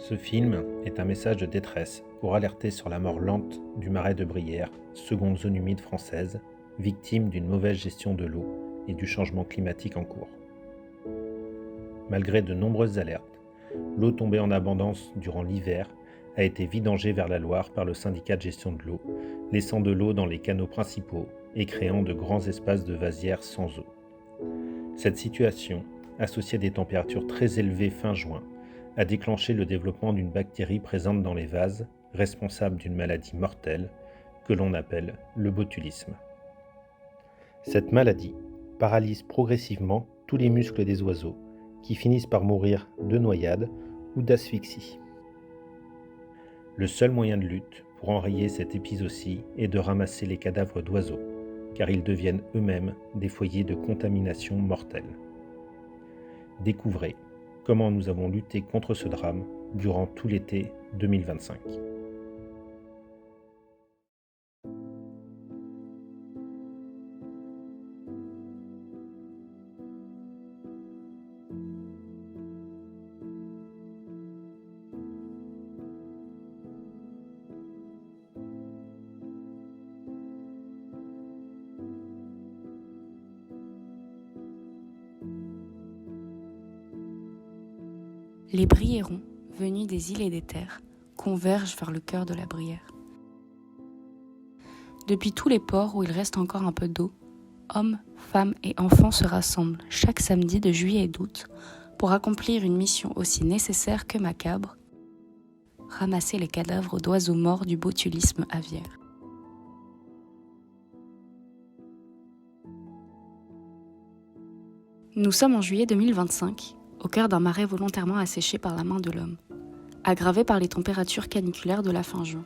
Ce film est un message de détresse pour alerter sur la mort lente du marais de Brière, seconde zone humide française, victime d'une mauvaise gestion de l'eau et du changement climatique en cours. Malgré de nombreuses alertes, l'eau tombée en abondance durant l'hiver a été vidangée vers la Loire par le syndicat de gestion de l'eau, laissant de l'eau dans les canaux principaux et créant de grands espaces de vasières sans eau. Cette situation, associée à des températures très élevées fin juin, a déclenché le développement d'une bactérie présente dans les vases, responsable d'une maladie mortelle que l'on appelle le botulisme. Cette maladie paralyse progressivement tous les muscles des oiseaux qui finissent par mourir de noyade ou d'asphyxie. Le seul moyen de lutte pour enrayer cette épizootie est de ramasser les cadavres d'oiseaux, car ils deviennent eux-mêmes des foyers de contamination mortelle. Découvrez comment nous avons lutté contre ce drame durant tout l'été 2025. Les Briérons, venus des îles et des terres, convergent vers le cœur de la Brière. Depuis tous les ports où il reste encore un peu d'eau, hommes, femmes et enfants se rassemblent chaque samedi de juillet et d'août pour accomplir une mission aussi nécessaire que macabre, ramasser les cadavres d'oiseaux morts du botulisme aviaire. Nous sommes en juillet 2025, au cœur d'un marais volontairement asséché par la main de l'homme, aggravé par les températures caniculaires de la fin juin.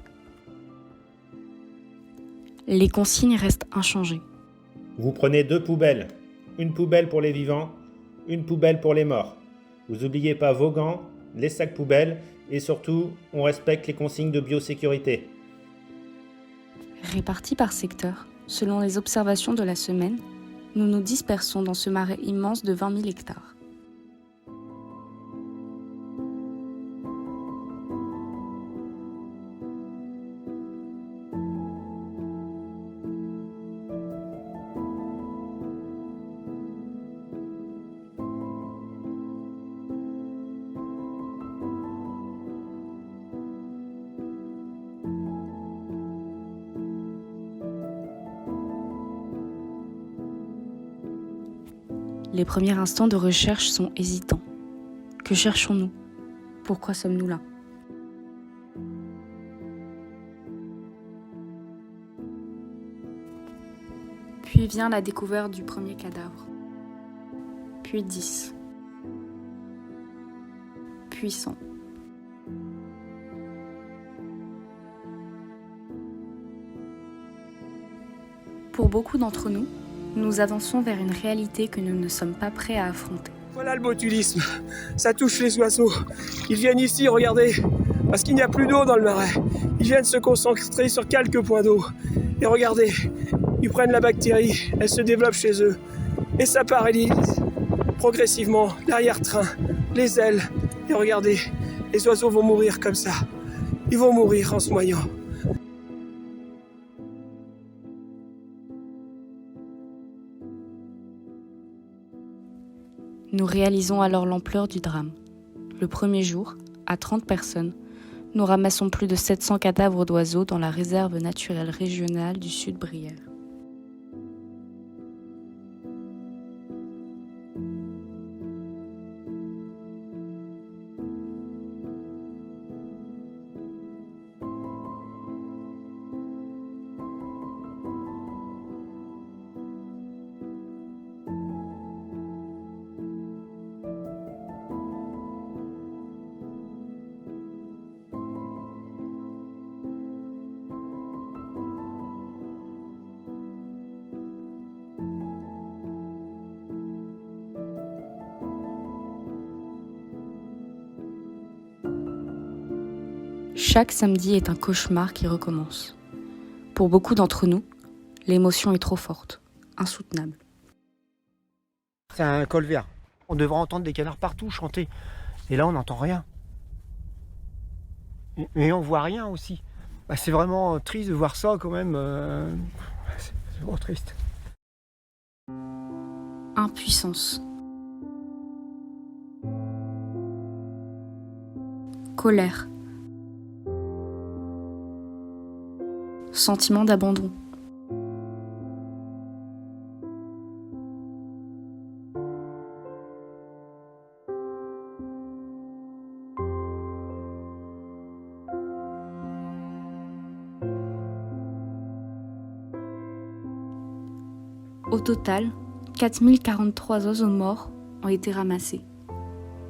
Les consignes restent inchangées. Vous prenez 2 poubelles, une poubelle pour les vivants, une poubelle pour les morts. Vous n'oubliez pas vos gants, les sacs poubelles et surtout, on respecte les consignes de biosécurité. Répartis par secteur, selon les observations de la semaine, nous nous dispersons dans ce marais immense de 20 000 hectares. Les premiers instants de recherche sont hésitants. Que cherchons-nous ? Pourquoi sommes-nous là ? Puis vient la découverte du premier cadavre. Puis 10. Puis 100. Pour beaucoup d'entre nous, nous avançons vers une réalité que nous ne sommes pas prêts à affronter. Voilà le botulisme, ça touche les oiseaux. Ils viennent ici, regardez, parce qu'il n'y a plus d'eau dans le marais. Ils viennent se concentrer sur quelques points d'eau. Et regardez, ils prennent la bactérie, elle se développe chez eux. Et ça paralyse progressivement l'arrière-train, les ailes. Et regardez, les oiseaux vont mourir comme ça. Ils vont mourir en se noyant. Nous réalisons alors l'ampleur du drame. Le premier jour, à 30 personnes, nous ramassons plus de 700 cadavres d'oiseaux dans la réserve naturelle régionale du Sud-Brière. Chaque samedi est un cauchemar qui recommence. Pour beaucoup d'entre nous, l'émotion est trop forte, insoutenable. C'est un col vert. On devrait entendre des canards partout chanter. Et là, on n'entend rien. et on voit rien aussi. Bah, c'est vraiment triste de voir ça quand même. C'est vraiment triste. Impuissance. Colère. Sentiment d'abandon. Au total, 4043 oiseaux morts ont été ramassés.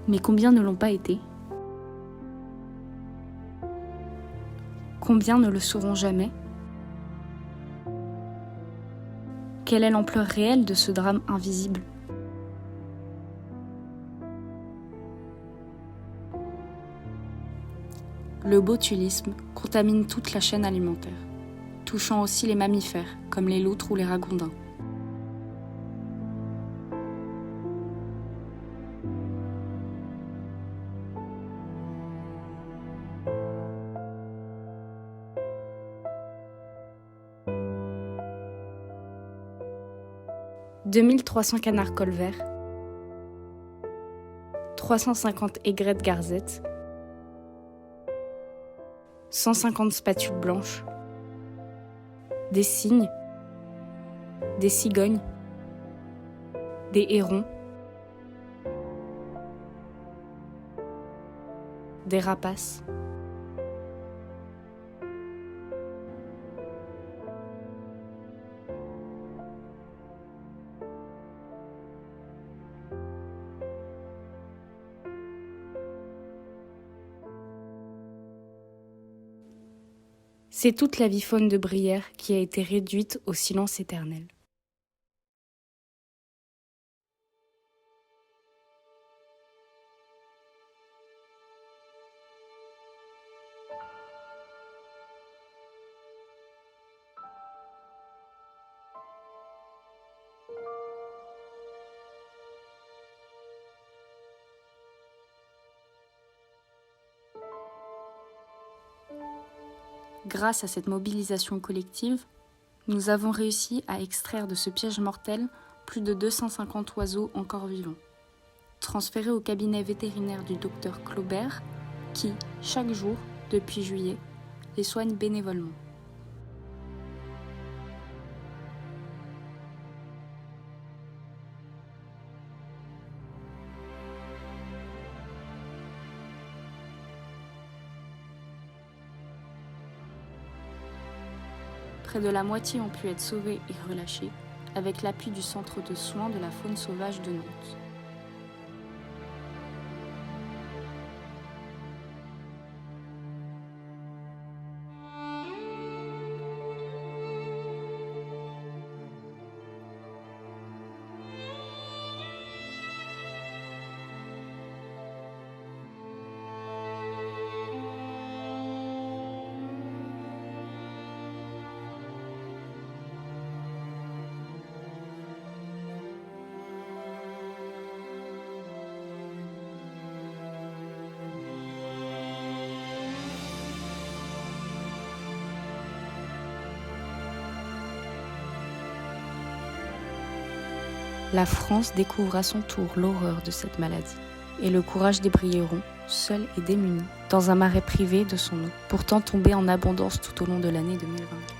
Mais combien ne l'ont pas été ? Combien ne le seront jamais ? Quelle est l'ampleur réelle de ce drame invisible ? Le botulisme contamine toute la chaîne alimentaire, touchant aussi les mammifères, comme les loutres ou les ragondins. « 2300 canards colverts, 350 aigrettes garzettes, 150 spatules blanches, des cygnes, des cigognes, des hérons, des rapaces. C'est toute la vie faune de Brière qui a été réduite au silence éternel. Grâce à cette mobilisation collective, nous avons réussi à extraire de ce piège mortel plus de 250 oiseaux encore vivants, transférés au cabinet vétérinaire du docteur Claubert, qui, chaque jour, depuis juillet, les soigne bénévolement. Près de la moitié ont pu être sauvés et relâchés, avec l'appui du centre de soins de la faune sauvage de Nantes. La France découvre à son tour l'horreur de cette maladie et le courage des Briérons, seuls et démunis, dans un marais privé de son eau, pourtant tombé en abondance tout au long de l'année 2024.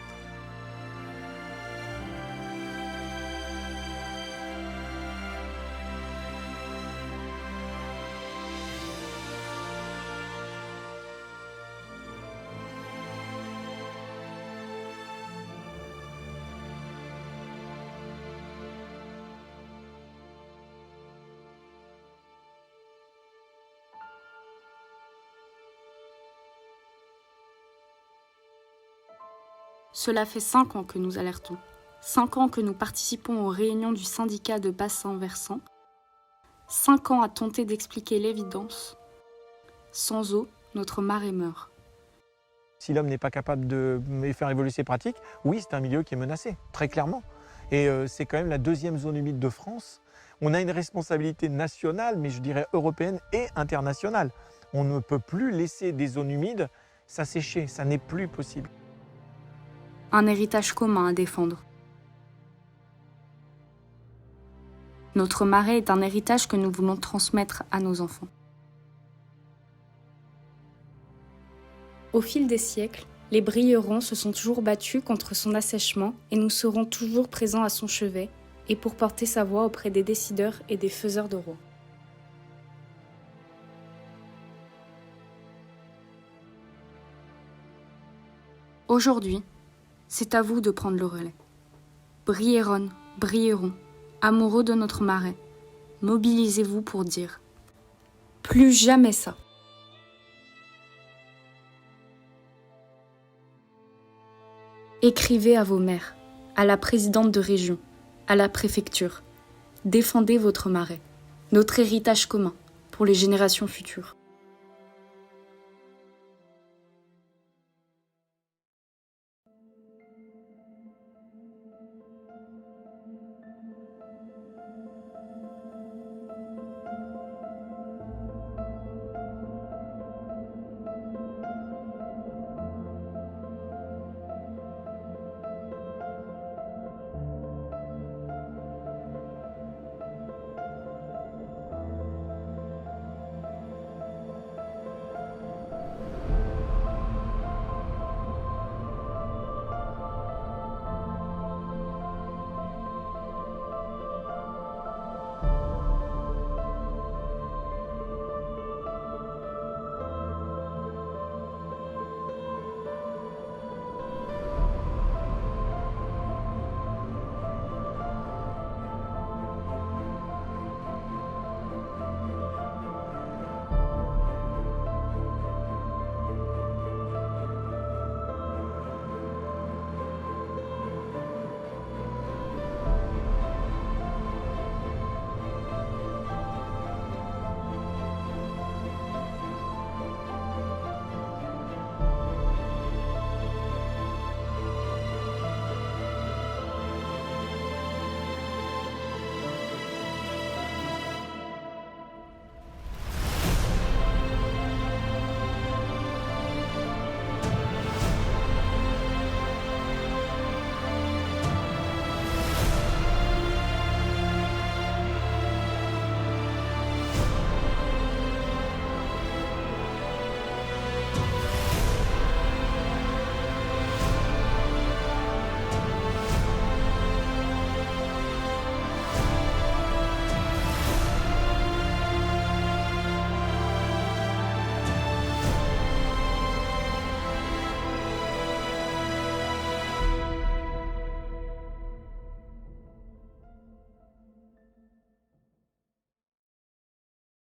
Cela fait 5 ans que nous alertons, 5 ans que nous participons aux réunions du syndicat de bassin-versant, 5 ans à tenter d'expliquer l'évidence. Sans eau, notre marais meurt. Si l'homme n'est pas capable de faire évoluer ses pratiques, oui, c'est un milieu qui est menacé, très clairement. Et c'est quand même la deuxième zone humide de France. On a une responsabilité nationale, mais je dirais européenne et internationale. On ne peut plus laisser des zones humides s'assécher, ça n'est plus possible. Un héritage commun à défendre. Notre marais est un héritage que nous voulons transmettre à nos enfants. Au fil des siècles, les Brierons se sont toujours battus contre son assèchement et nous serons toujours présents à son chevet et pour porter sa voix auprès des décideurs et des faiseurs de rois. Aujourd'hui, c'est à vous de prendre le relais. Brieronnes, Brierons, amoureux de notre marais, mobilisez-vous pour dire « Plus jamais ça !» Écrivez à vos maires, à la présidente de région, à la préfecture. Défendez votre marais, notre héritage commun pour les générations futures.